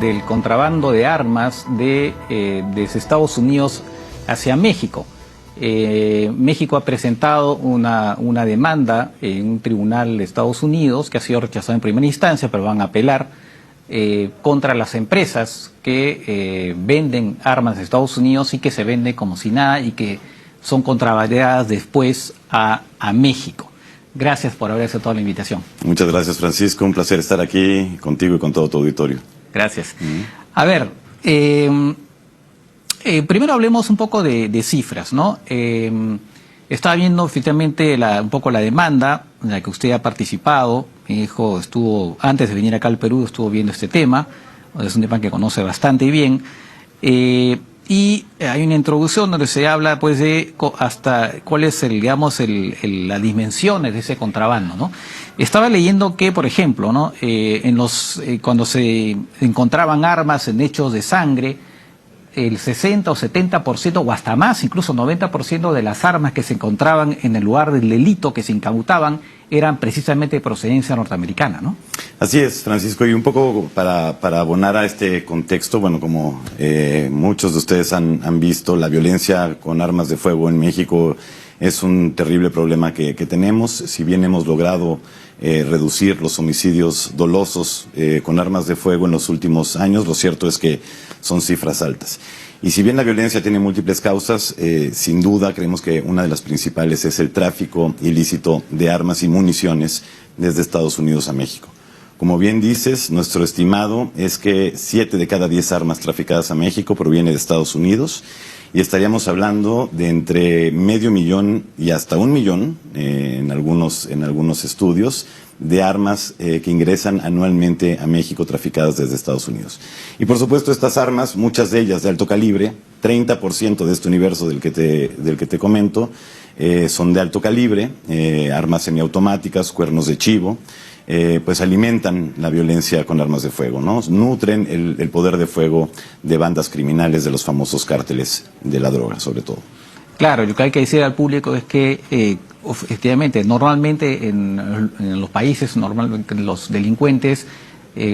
del contrabando de armas desde Estados Unidos hacia México. México ha presentado una demanda en un tribunal de Estados Unidos que ha sido rechazada en primera instancia, pero van a apelar contra las empresas que venden armas de Estados Unidos y que se venden como si nada y que son contrabandeadas después a México. Gracias por haber aceptado la invitación. Muchas gracias, Francisco. Un placer estar aquí contigo y con todo tu auditorio. Gracias. A ver, primero hablemos un poco de cifras, ¿no? Estaba viendo efectivamente un poco la demanda en la que usted ha participado. Mi hijo estuvo, antes de venir acá al Perú, estuvo viendo este tema. Es un tema que conoce bastante bien. Y hay una introducción donde se habla pues de hasta cuál es las dimensiones de ese contrabando, ¿no? Estaba leyendo que, por ejemplo, ¿no? Cuando se encontraban armas en hechos de sangre, el 60 o 70% o hasta más, incluso 90% de las armas que se encontraban en el lugar del delito, que se incautaban, eran precisamente de procedencia norteamericana, ¿no? Así es, Francisco, y un poco para abonar a este contexto, bueno, como muchos de ustedes han visto, la violencia con armas de fuego en México es un terrible problema que tenemos. Si bien hemos logrado reducir los homicidios dolosos con armas de fuego en los últimos años, lo cierto es que son cifras altas. Y si bien la violencia tiene múltiples causas, sin duda creemos que una de las principales es el tráfico ilícito de armas y municiones desde Estados Unidos a México. Como bien dices, nuestro estimado es que 7 de cada 10 armas traficadas a México proviene de Estados Unidos y estaríamos hablando de entre 500,000 y hasta 1,000,000 en algunos estudios de armas que ingresan anualmente a México traficadas desde Estados Unidos. Y por supuesto estas armas, muchas de ellas de alto calibre, 30% de este universo del que te comento, son de alto calibre, armas semiautomáticas, cuernos de chivo, pues alimentan la violencia con armas de fuego, ¿no? Nutren el poder de fuego de bandas criminales, de los famosos cárteles de la droga, sobre todo. Claro, lo que hay que decir al público es que efectivamente, normalmente en los países, normalmente los delincuentes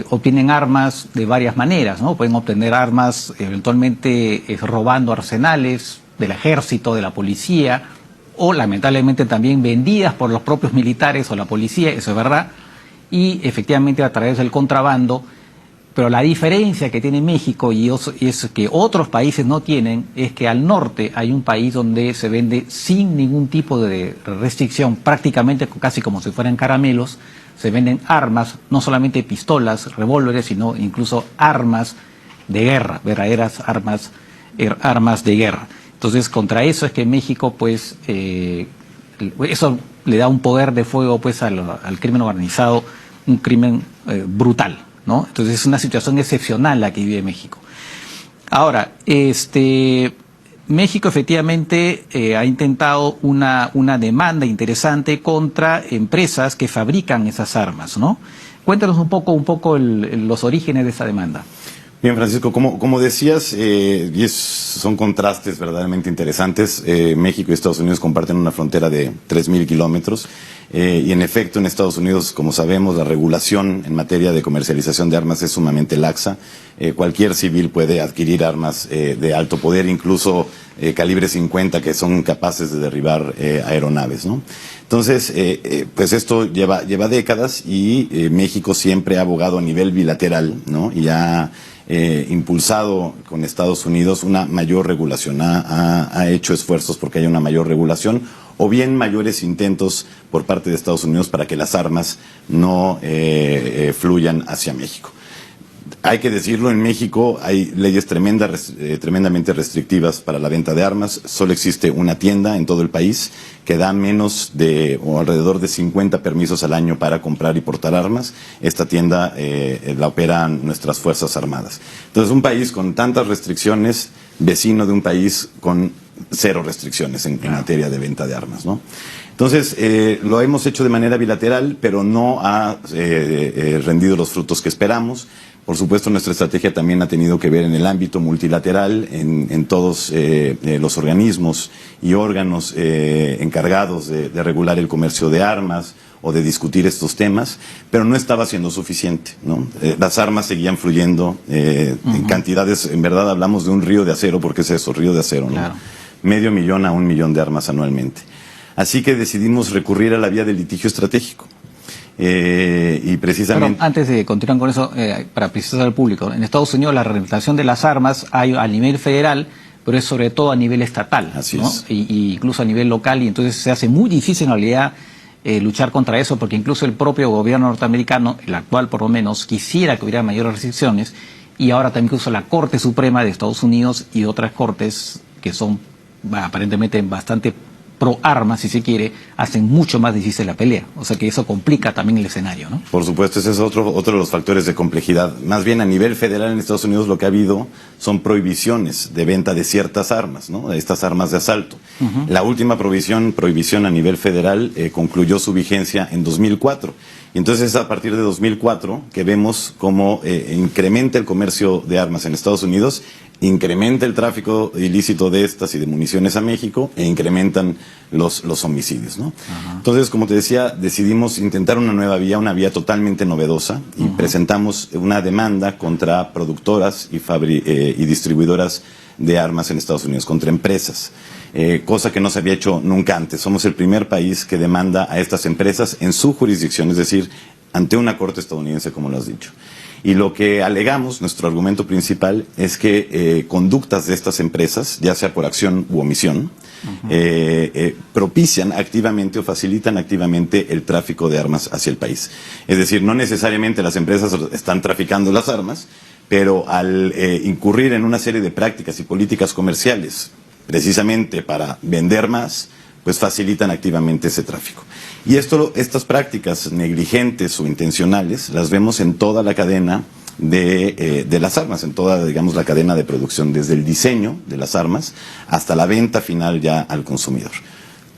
obtienen armas de varias maneras, ¿no? Pueden obtener armas eventualmente robando arsenales del ejército, de la policía, o lamentablemente también vendidas por los propios militares o la policía, eso es verdad, y efectivamente a través del contrabando. Pero la diferencia que tiene México y es que otros países no tienen es que al norte hay un país donde se vende sin ningún tipo de restricción, prácticamente casi como si fueran caramelos, se venden armas, no solamente pistolas, revólveres, sino incluso armas de guerra, verdaderas armas de guerra. Entonces contra eso es que México pues eso le da un poder de fuego pues al crimen organizado, un crimen brutal, ¿no? Entonces es una situación excepcional la que vive México. Ahora, México efectivamente ha intentado una demanda interesante contra empresas que fabrican esas armas, ¿no? Cuéntanos un poco los orígenes de esa demanda. Bien, Francisco, como decías, son contrastes verdaderamente interesantes. México y Estados Unidos comparten una frontera de 3,000 kilómetros. Y en efecto, en Estados Unidos, como sabemos, la regulación en materia de comercialización de armas es sumamente laxa. Cualquier civil puede adquirir armas de alto poder, incluso calibre 50, que son capaces de derribar aeronaves, ¿no? Entonces, pues esto lleva décadas y México siempre ha abogado a nivel bilateral, ¿no? Y ha impulsado con Estados Unidos una mayor regulación, ha hecho esfuerzos porque haya una mayor regulación, o bien mayores intentos por parte de Estados Unidos para que las armas no fluyan hacia México. Hay que decirlo, en México hay leyes tremendamente restrictivas para la venta de armas. Solo existe una tienda en todo el país que da menos de o alrededor de 50 permisos al año para comprar y portar armas. Esta tienda la operan nuestras Fuerzas Armadas. Entonces, un país con tantas restricciones, vecino de un país con 0 restricciones en materia de venta de armas, ¿no? Entonces, lo hemos hecho de manera bilateral, pero no ha rendido los frutos que esperamos. Por supuesto, nuestra estrategia también ha tenido que ver en el ámbito multilateral, en todos los organismos y órganos encargados de regular el comercio de armas o de discutir estos temas, pero no estaba siendo suficiente, ¿no? Las armas seguían fluyendo en cantidades, en verdad hablamos de un río de acero, porque es eso, río de acero, ¿no? Claro. 500,000 a 1,000,000 de armas anualmente. Así que decidimos recurrir a la vía del litigio estratégico. Y precisamente... Pero antes de continuar con eso, para precisar al público, en Estados Unidos la reglamentación de las armas hay a nivel federal, pero es sobre todo a nivel estatal, Así ¿no? es. Y incluso a nivel local, y entonces se hace muy difícil en realidad luchar contra eso, porque incluso el propio gobierno norteamericano, el actual por lo menos, quisiera que hubiera mayores restricciones, y ahora también incluso la Corte Suprema de Estados Unidos y otras cortes que son aparentemente bastante pro armas, si se quiere, hacen mucho más difícil la pelea. O sea que eso complica también el escenario, ¿no? Por supuesto, ese es otro de los factores de complejidad. Más bien a nivel federal en Estados Unidos lo que ha habido son prohibiciones de venta de ciertas armas, ¿no? Estas armas de asalto. La última prohibición a nivel federal concluyó su vigencia en 2004. Y entonces es a partir de 2004 que vemos cómo incrementa el comercio de armas en Estados Unidos, incrementa el tráfico ilícito de estas y de municiones a México e incrementan los homicidios, ¿no? Entonces, como te decía, decidimos intentar una nueva vía, una vía totalmente novedosa, y presentamos una demanda contra productoras y distribuidoras de armas en Estados Unidos, contra empresas, cosa que no se había hecho nunca antes. Somos el primer país que demanda a estas empresas en su jurisdicción, es decir, ante una corte estadounidense, como lo has dicho. Y lo que alegamos, nuestro argumento principal, es que conductas de estas empresas, ya sea por acción u omisión, propician activamente o facilitan activamente el tráfico de armas hacia el país. Es decir, no necesariamente las empresas están traficando las armas, pero al incurrir en una serie de prácticas y políticas comerciales, precisamente para vender más, pues facilitan activamente ese tráfico. Y estas prácticas negligentes o intencionales las vemos en toda la cadena de las armas, en toda, digamos, la cadena de producción, desde el diseño de las armas hasta la venta final ya al consumidor.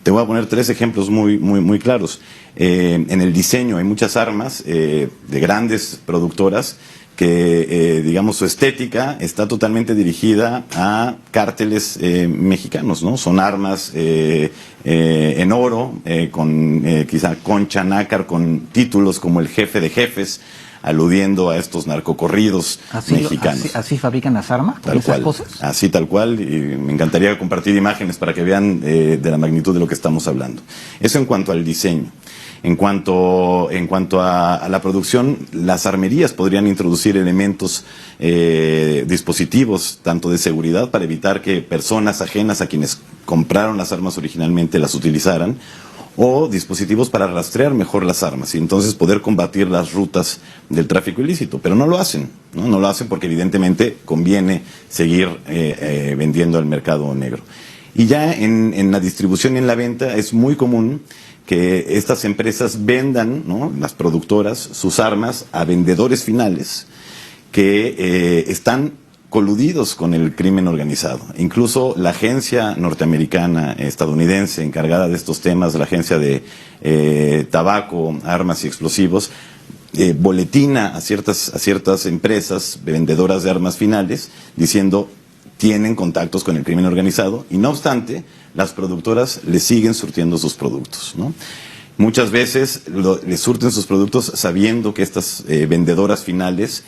Te voy a poner 3 ejemplos muy claros. En el diseño hay muchas armas de grandes productoras que, digamos, su estética está totalmente dirigida a cárteles mexicanos, ¿no? Son armas en oro, con quizá concha, nácar, con títulos como el jefe de jefes, aludiendo a estos narcocorridos mexicanos. ¿Así fabrican las armas? ¿Con Tal esas cual, cosas? así tal cual, y me encantaría compartir imágenes para que vean de la magnitud de lo que estamos hablando. Eso en cuanto al diseño. En cuanto a la producción, las armerías podrían introducir elementos, dispositivos, tanto de seguridad, para evitar que personas ajenas a quienes compraron las armas originalmente las utilizaran, o dispositivos para rastrear mejor las armas y entonces poder combatir las rutas del tráfico ilícito. Pero no lo hacen, ¿no? No lo hacen porque evidentemente conviene seguir vendiendo al mercado negro. Y ya en la distribución y en la venta es muy común que estas empresas vendan, ¿no?, las productoras, sus armas a vendedores finales que están coludidos con el crimen organizado. Incluso la agencia norteamericana, estadounidense, encargada de estos temas, la agencia de tabaco, armas y explosivos, boletina a ciertas empresas vendedoras de armas finales diciendo tienen contactos con el crimen organizado, y no obstante, las productoras le siguen surtiendo sus productos, ¿no? Muchas veces les surten sus productos sabiendo que estas vendedoras finales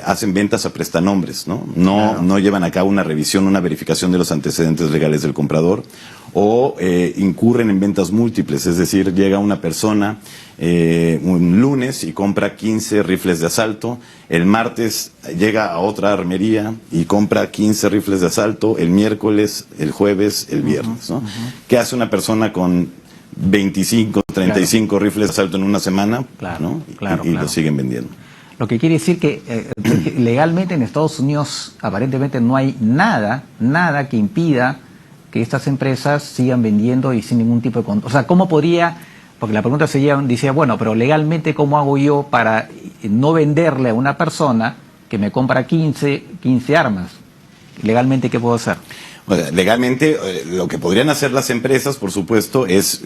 hacen ventas a prestanombres, ¿no? No llevan a cabo una revisión, una verificación de los antecedentes legales del comprador, o incurren en ventas múltiples, es decir, llega una persona un lunes y compra 15 rifles de asalto, el martes llega a otra armería y compra 15 rifles de asalto, el miércoles, el jueves, el viernes, ¿no? ¿Qué hace una persona con 25, 35 rifles de asalto en una semana? ¿No? Y lo siguen vendiendo. Lo que quiere decir que legalmente en Estados Unidos aparentemente no hay nada que impida que estas empresas sigan vendiendo y sin ningún tipo de control. O sea, ¿cómo podría? Porque la pregunta decía, bueno, pero legalmente, ¿cómo hago yo para no venderle a una persona que me compra 15 armas? Legalmente, ¿qué puedo hacer? Legalmente, lo que podrían hacer las empresas, por supuesto, es,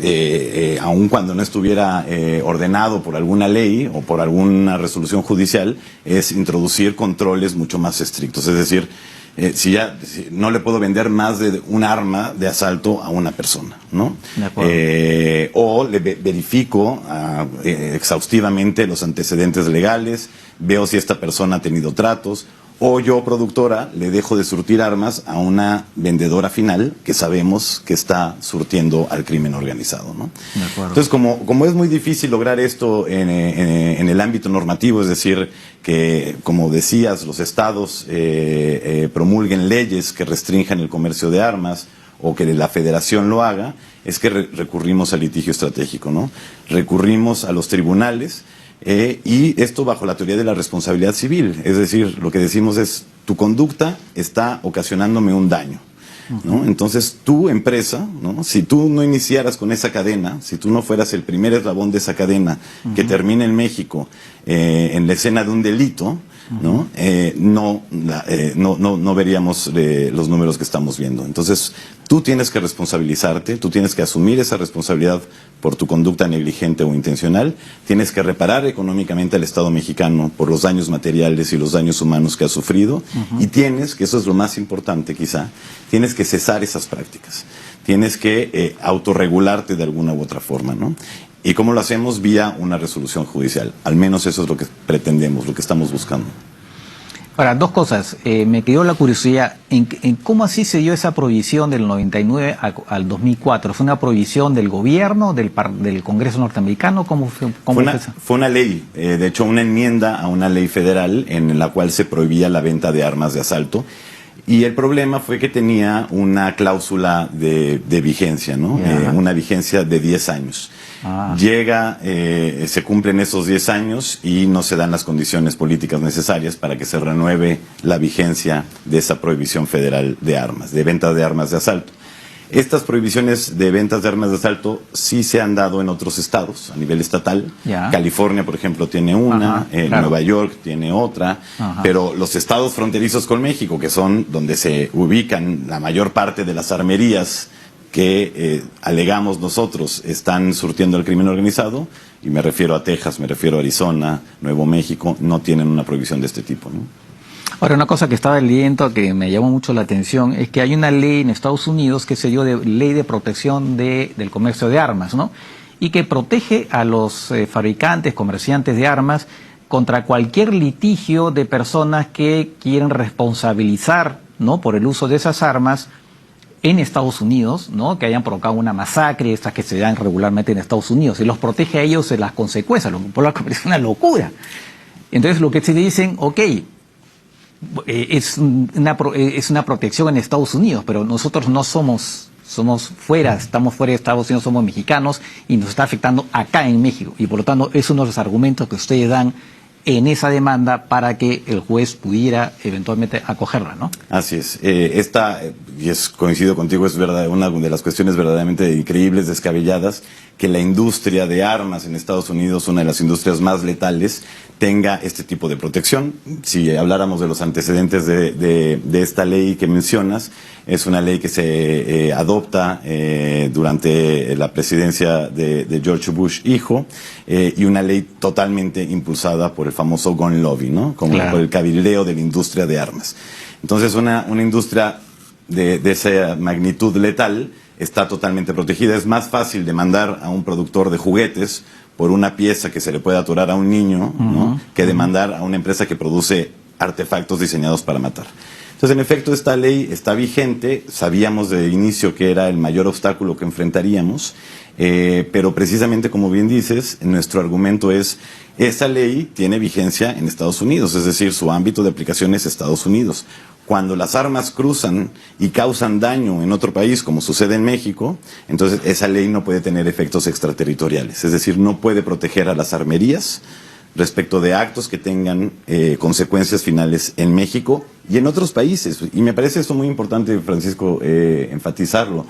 aun cuando no estuviera ordenado por alguna ley o por alguna resolución judicial, es introducir controles mucho más estrictos. Es decir, Si no le puedo vender más de un arma de asalto a una persona, ¿no? O le verifico exhaustivamente los antecedentes legales, veo si esta persona ha tenido tratos, o yo, productora, le dejo de surtir armas a una vendedora final que sabemos que está surtiendo al crimen organizado, ¿no? Entonces, como es muy difícil lograr esto en el ámbito normativo, es decir, que, como decías, los estados promulguen leyes que restrinjan el comercio de armas o que la federación lo haga, es que recurrimos al litigio estratégico, ¿no? Recurrimos a los tribunales. Y esto bajo la teoría de la responsabilidad civil, es decir, lo que decimos es, tu conducta está ocasionándome un daño, ¿no? Entonces, tu empresa, ¿no? Si tú no iniciaras con esa cadena, si tú no fueras el primer eslabón de esa cadena que termina en México en la escena de un delito, ¿no? No veríamos los números que estamos viendo. Entonces, tú tienes que responsabilizarte, tú tienes que asumir esa responsabilidad por tu conducta negligente o intencional, tienes que reparar económicamente al Estado mexicano por los daños materiales y los daños humanos que ha sufrido, y tienes, que eso es lo más importante quizá, tienes que cesar esas prácticas, tienes que autorregularte de alguna u otra forma, ¿no? ¿Y cómo lo hacemos? Vía una resolución judicial. Al menos eso es lo que pretendemos, lo que estamos buscando. Ahora, dos cosas. Me quedó la curiosidad en cómo así se dio esa prohibición del 99 al 2004. ¿Fue una prohibición del gobierno, del Congreso norteamericano? ¿Cómo fue eso? Fue una ley, de hecho una enmienda a una ley federal en la cual se prohibía la venta de armas de asalto. Y el problema fue que tenía una cláusula de vigencia, ¿no? Una vigencia de 10 años. Se cumplen esos 10 años y no se dan las condiciones políticas necesarias para que se renueve la vigencia de esa prohibición federal de armas, de venta de armas de asalto. Estas prohibiciones de ventas de armas de asalto sí se han dado en otros estados a nivel estatal. California, por ejemplo, tiene una, Nueva York tiene otra, pero los estados fronterizos con México, que son donde se ubican la mayor parte de las armerías que alegamos nosotros están surtiendo el crimen organizado, y me refiero a Texas, me refiero a Arizona, Nuevo México, no tienen una prohibición de este tipo, ¿no? Ahora, una cosa que estaba leyendo que me llamó mucho la atención es que hay una ley en Estados Unidos que se dio de ley de protección del comercio de armas, ¿no? Y que protege a los fabricantes, comerciantes de armas contra cualquier litigio de personas que quieren responsabilizar, ¿no?, por el uso de esas armas en Estados Unidos, ¿no?, que hayan provocado una masacre, estas que se dan regularmente en Estados Unidos, y los protege a ellos de las consecuencias, lo cual es una locura. Entonces, lo que se dicen, ok, es una protección en Estados Unidos, pero nosotros no somos fuera, estamos fuera de Estados Unidos, somos mexicanos y nos está afectando acá en México, y por lo tanto es uno de los argumentos que ustedes dan en esa demanda para que el juez pudiera eventualmente acogerla, ¿no? Así es. Coincido contigo, es verdad, una de las cuestiones verdaderamente increíbles, descabelladas, que la industria de armas en Estados Unidos, una de las industrias más letales, tenga este tipo de protección. Si habláramos de los antecedentes de esta ley que mencionas, es una ley que se adopta durante la presidencia de George Bush hijo, y una ley totalmente impulsada por el famoso gun lobby, ¿no? Como por el cabildeo de la industria de armas. Entonces, una industria de esa magnitud letal está totalmente protegida. Es más fácil demandar a un productor de juguetes por una pieza que se le puede atorar a un niño, ¿no?, que demandar a una empresa que produce artefactos diseñados para matar. Entonces, en efecto, esta ley está vigente. Sabíamos de inicio que era el mayor obstáculo que enfrentaríamos, pero precisamente, como bien dices, nuestro argumento es: esa ley tiene vigencia en Estados Unidos, es decir, su ámbito de aplicación es Estados Unidos. Cuando las armas cruzan y causan daño en otro país, como sucede en México, entonces esa ley no puede tener efectos extraterritoriales, es decir, no puede proteger a las armerías respecto de actos que tengan consecuencias finales en México y en otros países. Y me parece esto muy importante, Francisco, enfatizarlo.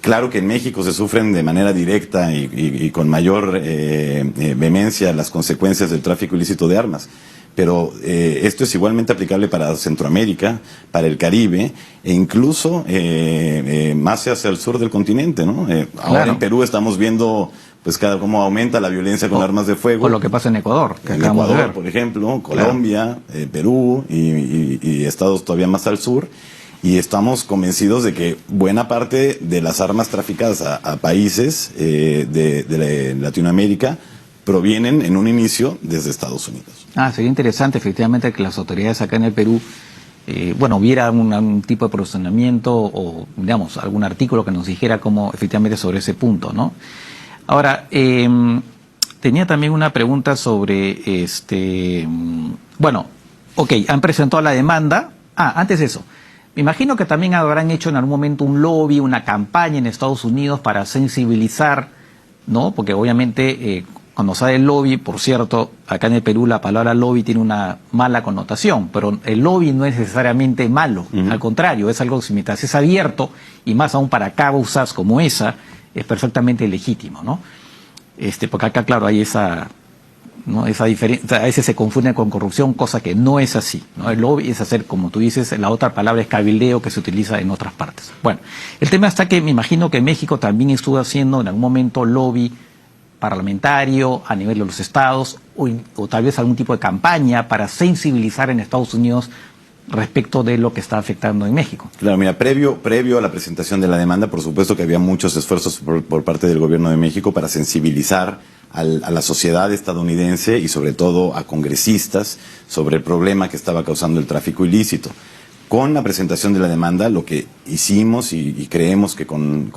Claro que en México se sufren de manera directa y con mayor vehemencia las consecuencias del tráfico ilícito de armas. Pero esto es igualmente aplicable para Centroamérica, para el Caribe, e incluso más hacia el sur del continente, ¿no? Ahora en Perú estamos viendo pues cómo aumenta la violencia con armas de fuego. O lo que pasa en Ecuador, que en acabamos de Ecuador, ver. por ejemplo, Colombia, Perú y estados todavía más al sur. Y estamos convencidos de que buena parte de las armas traficadas a países de Latinoamérica provienen en un inicio desde Estados Unidos. Sería interesante efectivamente que las autoridades acá en el Perú, hubiera un tipo de procesamiento o, digamos, algún artículo que nos dijera cómo efectivamente sobre ese punto, ¿no? Ahora, tenía también una pregunta sobre, han presentado la demanda. Antes de eso, me imagino que también habrán hecho en algún momento un lobby, una campaña en Estados Unidos para sensibilizar, ¿no? Porque obviamente cuando sale el lobby, por cierto, acá en el Perú la palabra lobby tiene una mala connotación, pero el lobby no es necesariamente malo, al contrario, es algo que mientras es abierto, y más aún para causas como esa, es perfectamente legítimo, ¿no? Porque acá, claro, hay esa diferencia, a veces se confunde con corrupción, cosa que no es así, ¿no? El lobby es hacer, como tú dices, la otra palabra es cabildeo, que se utiliza en otras partes. Bueno, el tema está que me imagino que México también estuvo haciendo en algún momento lobby parlamentario a nivel de los estados o tal vez algún tipo de campaña para sensibilizar en Estados Unidos respecto de lo que está afectando en México. Claro, mira, previo a la presentación de la demanda, por supuesto que había muchos esfuerzos por parte del gobierno de México para sensibilizar a la sociedad estadounidense y sobre todo a congresistas sobre el problema que estaba causando el tráfico ilícito. Con la presentación de la demanda, lo que hicimos y creemos que con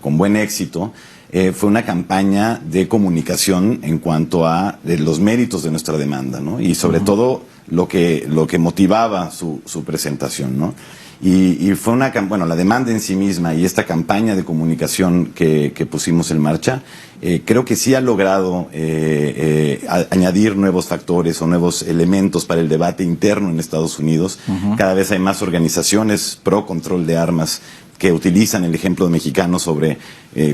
buen éxito, fue una campaña de comunicación en cuanto a los méritos de nuestra demanda, ¿no? Y sobre todo lo que motivaba su presentación, ¿no? Y fue la demanda en sí misma y esta campaña de comunicación que pusimos en marcha, creo que sí ha logrado añadir nuevos factores o nuevos elementos para el debate interno en Estados Unidos. Cada vez hay más organizaciones pro control de armas que utilizan el ejemplo mexicano sobre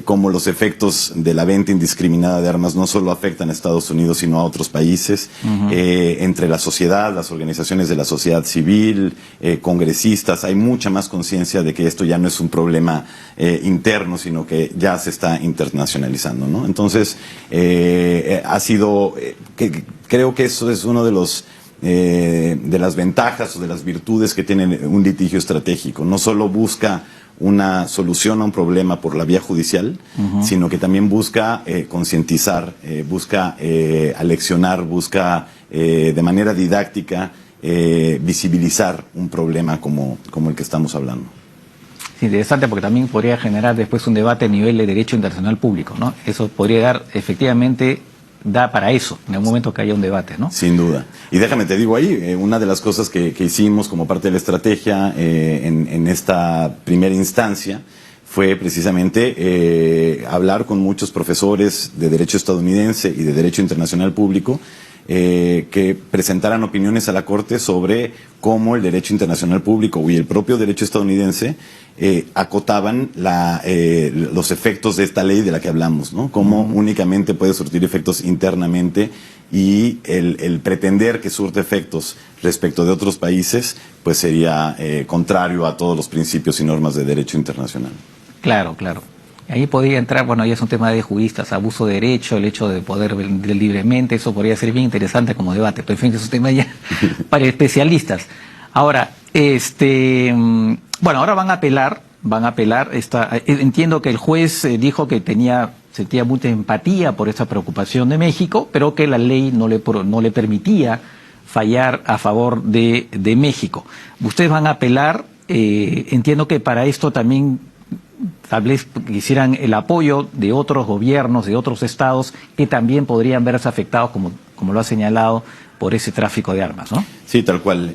cómo los efectos de la venta indiscriminada de armas no solo afectan a Estados Unidos, sino a otros países. Entre la sociedad, las organizaciones de la sociedad civil, congresistas, hay mucha más conciencia de que esto ya no es un problema interno, sino que ya se está internacionalizando, ¿no? Entonces, creo que eso es uno de las ventajas o de las virtudes que tiene un litigio estratégico. No solo busca una solución a un problema por la vía judicial, sino que también busca concientizar, busca aleccionar, busca de manera didáctica visibilizar un problema como el que estamos hablando. Es interesante porque también podría generar después un debate a nivel de derecho internacional público, ¿no? Eso podría dar efectivamente... da para eso, en el momento que haya un debate, ¿no? Sin duda. Y déjame te digo ahí, una de las cosas que hicimos como parte de la estrategia en esta primera instancia fue precisamente hablar con muchos profesores de Derecho estadounidense y de Derecho Internacional Público que presentaran opiniones a la Corte sobre cómo el Derecho Internacional Público y el propio Derecho estadounidense acotaban los efectos de esta ley de la que hablamos, ¿no? Cómo únicamente puede surtir efectos internamente y el pretender que surte efectos respecto de otros países, pues sería contrario a todos los principios y normas de derecho internacional. Claro, claro. Ahí podría entrar, ya es un tema de juristas, abuso de derecho, el hecho de poder vender libremente, eso podría ser bien interesante como debate, pero en fin, es un tema ya para especialistas. Ahora, ahora van a apelar, entiendo que el juez dijo que sentía mucha empatía por esta preocupación de México, pero que la ley no le permitía fallar a favor de México. Ustedes van a apelar, entiendo que para esto también tal vez quisieran el apoyo de otros gobiernos, de otros estados, que también podrían verse afectados, como lo ha señalado, por ese tráfico de armas, ¿no? Sí, tal cual.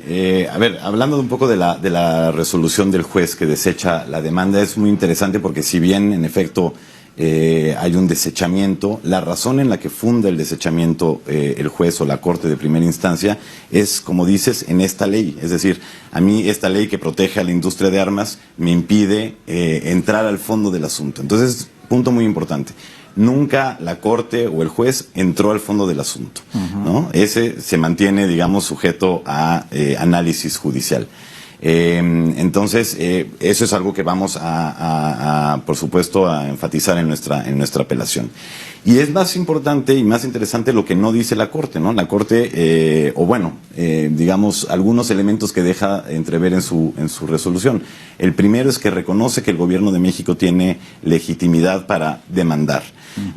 Hablando un poco de la resolución del juez que desecha la demanda, es muy interesante porque si bien, en efecto, hay un desechamiento, la razón en la que funda el desechamiento el juez o la Corte de primera instancia es, como dices, en esta ley. Es decir, a mí esta ley que protege a la industria de armas me impide entrar al fondo del asunto. Entonces, punto muy importante. Nunca la Corte o el juez entró al fondo del asunto, ¿no? Ese se mantiene, digamos, sujeto a análisis judicial. Entonces, eso es algo que vamos por supuesto, a enfatizar en nuestra apelación. Y es más importante y más interesante lo que no dice la Corte, ¿no? La Corte, digamos, algunos elementos que deja entrever en su resolución. El primero es que reconoce que el gobierno de México tiene legitimidad para demandar,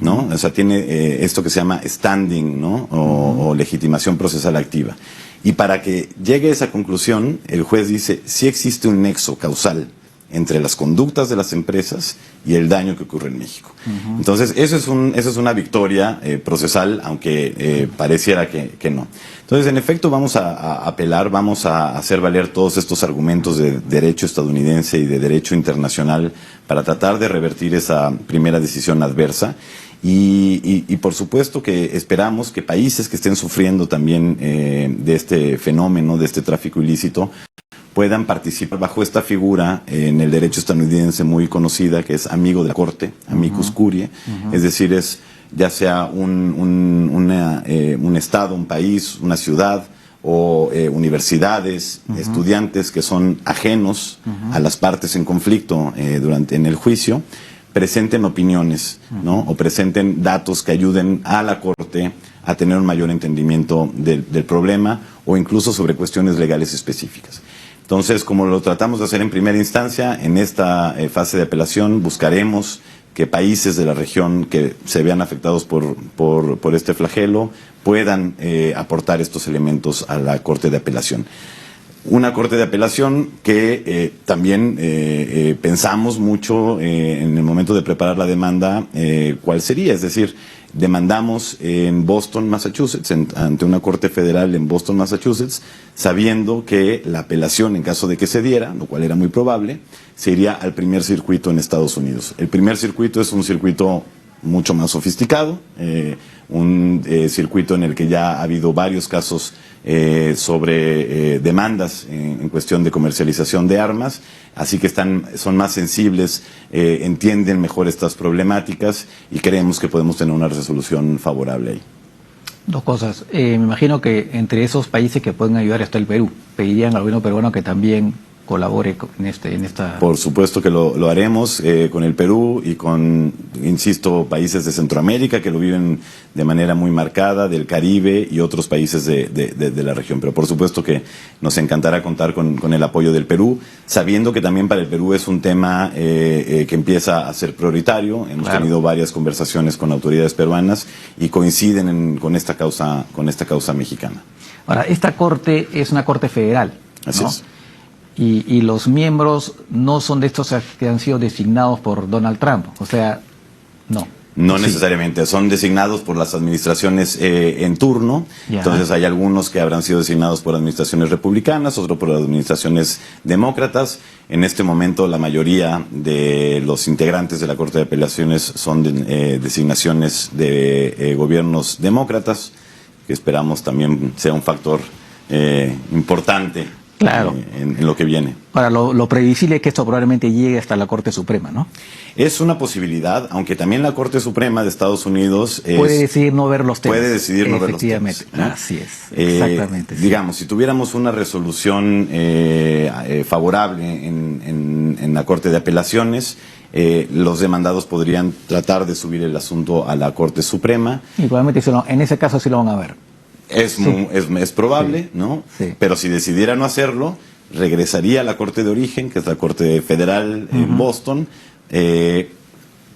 ¿no? O sea, tiene esto que se llama standing, ¿no? O legitimación procesal activa. Y para que llegue a esa conclusión, el juez dice, sí existe un nexo causal entre las conductas de las empresas y el daño que ocurre en México. Entonces, eso es una victoria procesal, aunque pareciera que no. Entonces, en efecto, vamos a apelar, vamos a hacer valer todos estos argumentos de derecho estadounidense y de derecho internacional para tratar de revertir esa primera decisión adversa. Y por supuesto que esperamos que países que estén sufriendo también de este fenómeno, de este tráfico ilícito, puedan participar bajo esta figura en el derecho estadounidense muy conocida, que es amigo de la Corte, amicus curiae, es decir, es ya sea un estado, un país, una ciudad o universidades, estudiantes que son ajenos a las partes en conflicto en el juicio, presenten opiniones, ¿no? O presenten datos que ayuden a la Corte a tener un mayor entendimiento del problema o incluso sobre cuestiones legales específicas. Entonces, como lo tratamos de hacer en primera instancia, en esta fase de apelación buscaremos que países de la región que se vean afectados por este flagelo puedan aportar estos elementos a la Corte de Apelación. Una Corte de Apelación que también pensamos mucho en el momento de preparar la demanda, cuál sería, es decir, demandamos en Boston, Massachusetts, ante una Corte Federal en Boston, Massachusetts, sabiendo que la apelación, en caso de que se diera, lo cual era muy probable, se iría al primer circuito en Estados Unidos. El primer circuito es un circuito mucho más sofisticado, un circuito en el que ya ha habido varios casos sobre demandas en cuestión de comercialización de armas, así que son más sensibles, entienden mejor estas problemáticas y creemos que podemos tener una resolución favorable ahí. Dos cosas. Me imagino que entre esos países que pueden ayudar está el Perú. Pedirían al gobierno peruano que también colabore en esta... Por supuesto que lo haremos con el Perú y con, insisto, países de Centroamérica que lo viven de manera muy marcada, del Caribe y otros países de la región. Pero por supuesto que nos encantará contar con el apoyo del Perú, sabiendo que también para el Perú es un tema que empieza a ser prioritario. Hemos tenido varias conversaciones con autoridades peruanas y coinciden con esta causa mexicana. Ahora, esta corte es una corte federal, ¿no? Así es. Y los miembros no son de estos que han sido designados por Donald Trump, o sea, no. No necesariamente, son designados por las administraciones en turno, entonces hay algunos que habrán sido designados por administraciones republicanas, otros por administraciones demócratas. En este momento la mayoría de los integrantes de la Corte de Apelaciones son designaciones de gobiernos demócratas, que esperamos también sea un factor importante. Claro. En lo que viene. Ahora, lo previsible es que esto probablemente llegue hasta la Corte Suprema, ¿no? Es una posibilidad, aunque también la Corte Suprema de Estados Unidos puede decidir no ver los temas. Puede decidir no ver los temas. Efectivamente, ¿no? Así es, exactamente. Digamos, si tuviéramos una resolución favorable en la Corte de Apelaciones, los demandados podrían tratar de subir el asunto a la Corte Suprema. Y probablemente en ese caso sí lo van a ver. Es probable, sí, ¿no? Sí. Pero si decidiera no hacerlo, regresaría a la Corte de Origen, que es la Corte Federal en Boston,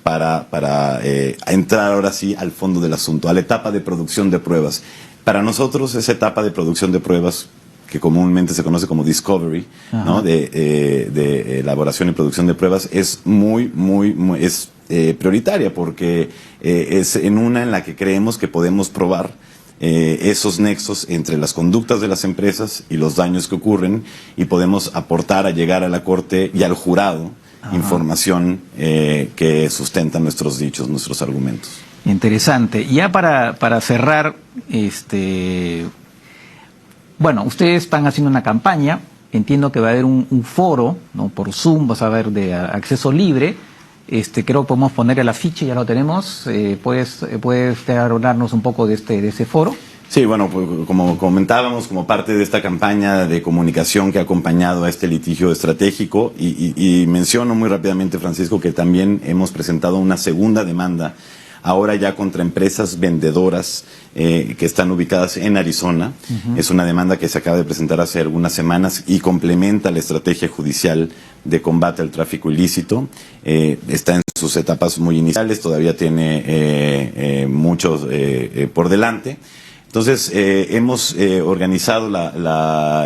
para entrar ahora sí al fondo del asunto, a la etapa de producción de pruebas. Para nosotros esa etapa de producción de pruebas, que comúnmente se conoce como discovery, ¿no? de elaboración y producción de pruebas, es prioritaria, porque es en la que creemos que podemos probar esos nexos entre las conductas de las empresas y los daños que ocurren, y podemos aportar a llegar a la Corte y al jurado información que sustenta nuestros dichos, nuestros argumentos. Interesante. Ya para cerrar, bueno, ustedes están haciendo una campaña, entiendo que va a haber un foro, ¿no? Por Zoom, vas a ver, de acceso libre. Creo que podemos poner el afiche, ya lo tenemos. ¿Puedes hablarnos un poco de ese foro? Sí, bueno, pues, como comentábamos, como parte de esta campaña de comunicación que ha acompañado a este litigio estratégico, y menciono muy rápidamente, Francisco, que también hemos presentado una segunda demanda, ahora ya contra empresas vendedoras que están ubicadas en Arizona. Es una demanda que se acaba de presentar hace algunas semanas y complementa la estrategia judicial de combate al tráfico ilícito. Está en sus etapas muy iniciales, todavía tiene muchos por delante. Entonces, hemos organizado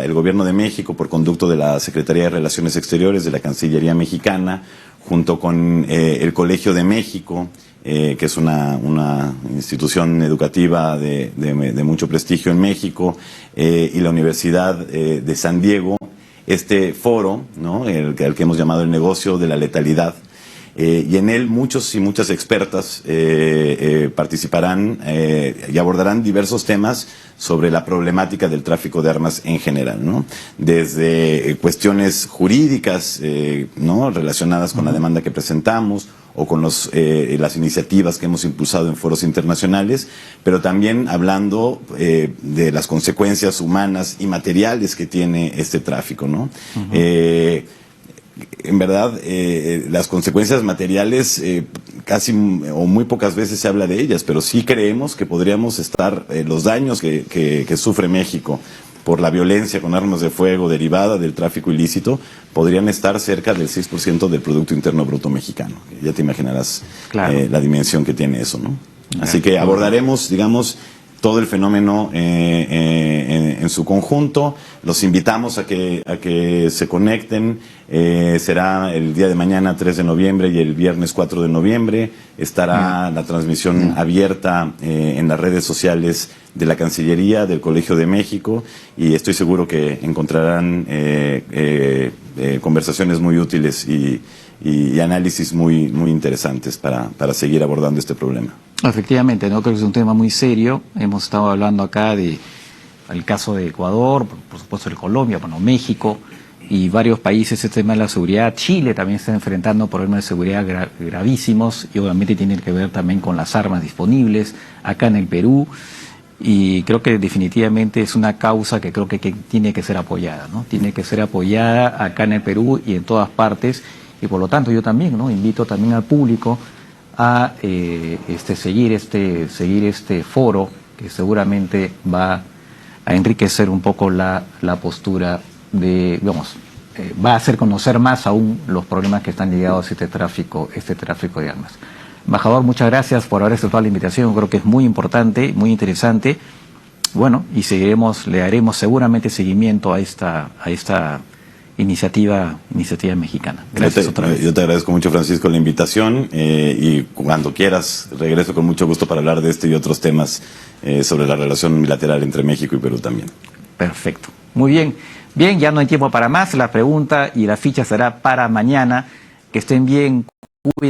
el Gobierno de México por conducto de la Secretaría de Relaciones Exteriores de la Cancillería Mexicana, junto con el Colegio de México, que es una institución educativa de mucho prestigio en México, y la Universidad de San Diego, este foro, ¿no?, al que hemos llamado el negocio de la letalidad. Y en él muchos y muchas expertas participarán y abordarán diversos temas sobre la problemática del tráfico de armas en general, ¿no? Desde cuestiones jurídicas, ¿no?, relacionadas con la demanda que presentamos, o con las iniciativas que hemos impulsado en foros internacionales, pero también hablando de las consecuencias humanas y materiales que tiene este tráfico, ¿no? En verdad, las consecuencias materiales casi o muy pocas veces se habla de ellas, pero sí creemos que podríamos estar, los daños que sufre México por la violencia con armas de fuego derivada del tráfico ilícito, podrían estar cerca del 6% del Producto Interno Bruto mexicano. Ya te imaginarás, claro, la dimensión que tiene eso, ¿no? Así que abordaremos, digamos, todo el fenómeno en su conjunto. Los invitamos a que se conecten. Será el día de mañana, 3 de noviembre, y el viernes 4 de noviembre. Estará la transmisión abierta en las redes sociales de la Cancillería, del Colegio de México, y estoy seguro que encontrarán conversaciones muy útiles y análisis muy interesantes para seguir abordando este problema. Efectivamente, no creo que es un tema muy serio. Hemos estado hablando acá del caso de Ecuador, por supuesto de Colombia, bueno, México y varios países. Este tema de la seguridad, Chile también está enfrentando problemas de seguridad gravísimos, y obviamente tiene que ver también con las armas disponibles acá en el Perú. Y creo que definitivamente es una causa que creo que tiene que ser apoyada, ¿no? Tiene que ser apoyada acá en el Perú y en todas partes, y por lo tanto yo también, ¿no?, invito también al público a seguir este foro, que seguramente va a enriquecer un poco la postura de, va a hacer conocer más aún los problemas que están ligados a este tráfico de armas. Embajador, muchas gracias por haber aceptado la invitación. Creo que es muy importante, muy interesante. Bueno, y le haremos seguramente seguimiento a esta iniciativa mexicana. Gracias otra vez. Yo te agradezco mucho, Francisco, la invitación, y cuando quieras regreso con mucho gusto para hablar de este y otros temas sobre la relación bilateral entre México y Perú también. Perfecto. Muy bien. Bien, ya no hay tiempo para más. La pregunta y la ficha será para mañana. Que estén bien. Cuídense.